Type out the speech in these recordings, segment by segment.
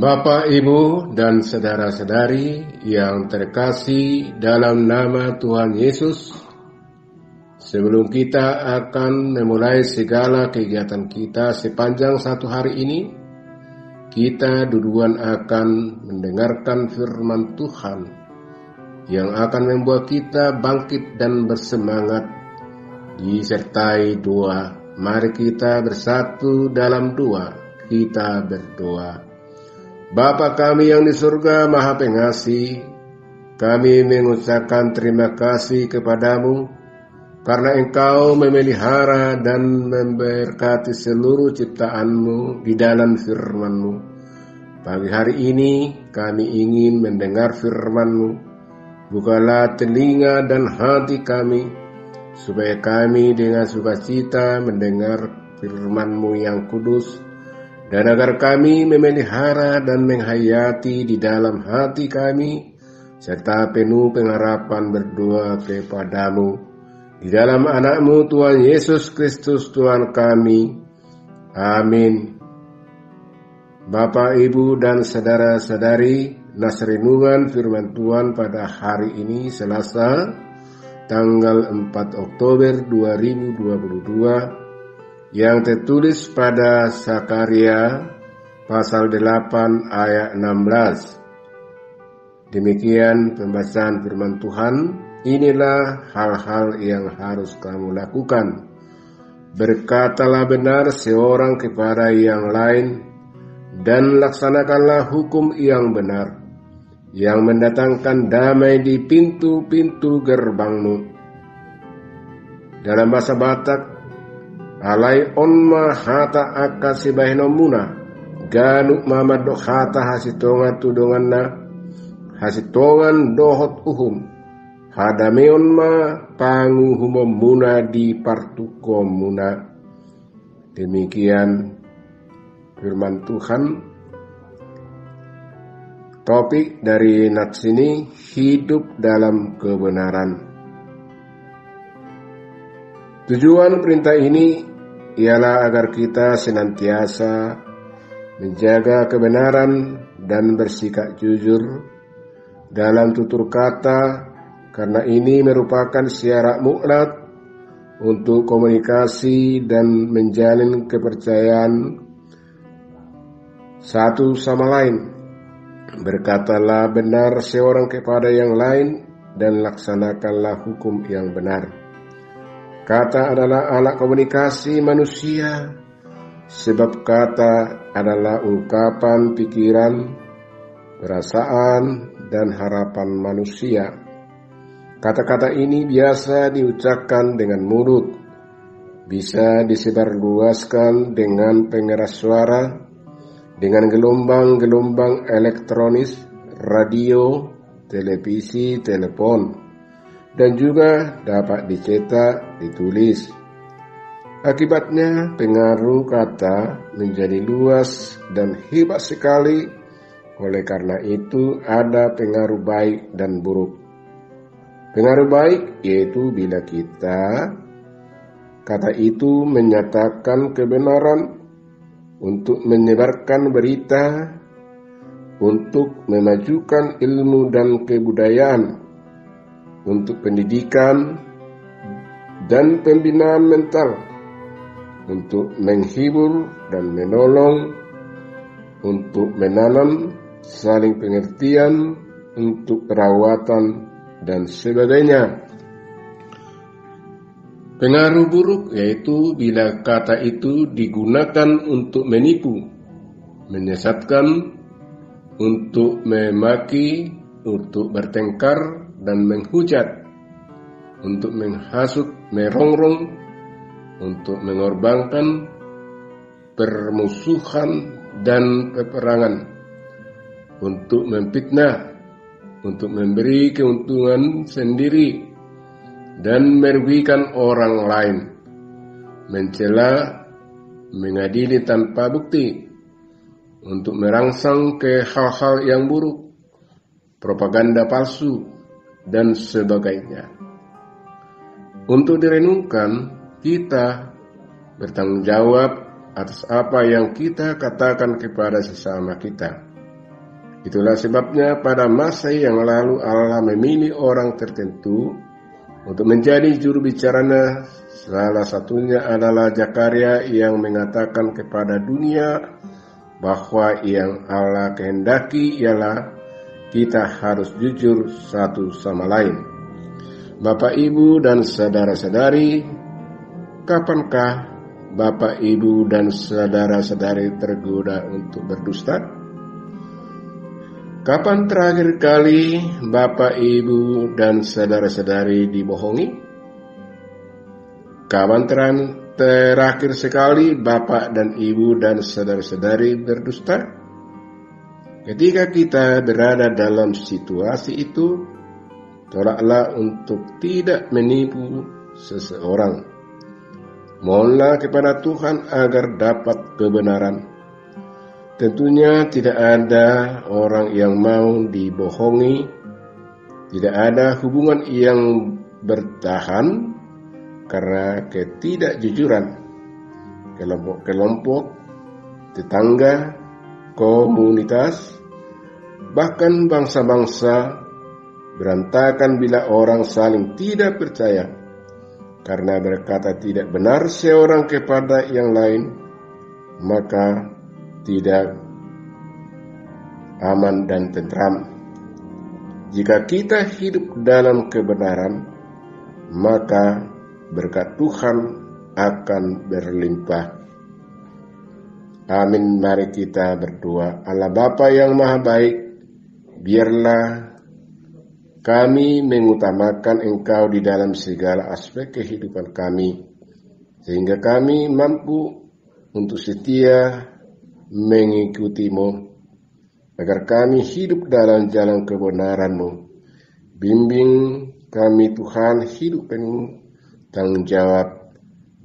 Bapak, Ibu, dan saudara-saudari yang terkasih dalam nama Tuhan Yesus, sebelum kita akan memulai segala kegiatan kita sepanjang satu hari ini, kita duluan akan mendengarkan firman Tuhan yang akan membuat kita bangkit dan bersemangat disertai doa. Mari kita bersatu dalam doa, kita berdoa. Bapa kami yang di surga Maha Pengasih, kami mengucapkan terima kasih kepadamu karena Engkau memelihara dan memberkati seluruh ciptaanmu di dalam firman-Mu. Pagi hari ini kami ingin mendengar firman-Mu. Bukalah telinga dan hati kami, supaya kami dengan sukacita mendengar firman-Mu yang kudus, dan agar kami memelihara dan menghayati di dalam hati kami, serta penuh pengharapan berdoa kepadamu. Di dalam anak-Mu Tuhan Yesus Kristus Tuhan kami. Amin. Bapak, Ibu, dan saudara-saudari, nas renungan firman Tuhan pada hari ini Selasa, tanggal 4 Oktober 2022, yang tertulis pada Zakaria pasal 8 ayat 16. Demikian pembacaan firman Tuhan. Inilah hal-hal yang harus kamu lakukan. Berkatalah benar seorang kepada yang lain, dan laksanakanlah hukum yang benar, yang mendatangkan damai di pintu-pintu gerbangmu. Dalam bahasa Batak, alai onma hata akasibahino muna, ganuk mama do hata hasitongan tudonganna, hasitongan dohot uhum, hadameon ma pangu humom muna di partukom muna. Demikian firman Tuhan. Topik dari nats ini, hidup dalam kebenaran. Tujuan perintah ini ialah agar kita senantiasa menjaga kebenaran dan bersikap jujur dalam tutur kata, karena ini merupakan syarat mutlak untuk komunikasi dan menjalin kepercayaan satu sama lain. Berkatalah benar seorang kepada yang lain, dan laksanakanlah hukum yang benar. Kata adalah alat komunikasi manusia, sebab kata adalah ungkapan pikiran, perasaan, dan harapan manusia. Kata-kata ini biasa diucapkan dengan mulut, bisa disebarluaskan dengan pengeras suara, dengan gelombang-gelombang elektronis, radio, televisi, telepon, dan juga dapat dicetak, ditulis. Akibatnya pengaruh kata menjadi luas dan hebat sekali. Oleh karena itu ada pengaruh baik dan buruk. Pengaruh baik yaitu bila kata itu menyatakan kebenaran, untuk menyebarkan berita, untuk memajukan ilmu dan kebudayaan, untuk pendidikan dan pembinaan mental, untuk menghibur dan menolong, untuk menanam saling pengertian, untuk perawatan, dan sebagainya. Pengaruh buruk yaitu bila kata itu digunakan untuk menipu, menyesatkan, untuk memaki, untuk bertengkar dan menghujat, untuk menghasut, merongrong, untuk mengorbankan, permusuhan dan peperangan, untuk memfitnah, untuk memberi keuntungan sendiri dan merugikan orang lain, mencela, mengadili tanpa bukti, untuk merangsang ke hal-hal yang buruk, propaganda palsu, dan sebagainya. Untuk direnungkan, kita bertanggung jawab atas apa yang kita katakan kepada sesama kita. Itulah sebabnya pada masa yang lalu Allah memilih orang tertentu untuk menjadi juru bicaranya. Salah satunya adalah Zakaria yang mengatakan kepada dunia bahwa yang Allah kehendaki ialah kita harus jujur satu sama lain. Bapak, Ibu, dan saudara-saudari, kapankah Bapak, Ibu, dan saudara-saudari tergoda untuk berdusta? Kapan terakhir kali Bapak, Ibu, dan saudara-saudari dibohongi? Kapan terakhir sekali Bapak dan Ibu dan saudara-saudari berdusta? Ketika kita berada dalam situasi itu, tolaklah untuk tidak menipu seseorang. Mohonlah kepada Tuhan agar dapat kebenaran. Tentunya tidak ada orang yang mau dibohongi, tidak ada hubungan yang bertahan karena ketidakjujuran. Kelompok, tetangga, komunitas, bahkan bangsa-bangsa berantakan bila orang saling tidak percaya karena berkata tidak benar seorang kepada yang lain, maka tidak aman dan tentram. Jika kita hidup dalam kebenaran, maka berkat Tuhan akan berlimpah. Amin. Mari kita berdoa. Allah Bapa yang Maha Baik, biarlah kami mengutamakan Engkau di dalam segala aspek kehidupan kami, sehingga kami mampu untuk setia mengikutimu, agar kami hidup dalam jalan kebenaran-Mu. Bimbing kami Tuhan hidup penuh tanggung jawab,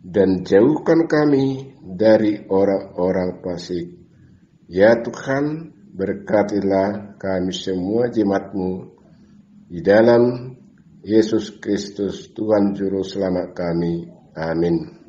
dan jauhkan kami dari orang-orang fasik. Ya Tuhan, berkatilah kami semua jemaat-Mu di dalam Yesus Kristus Tuhan Juru Selamat kami. Amin.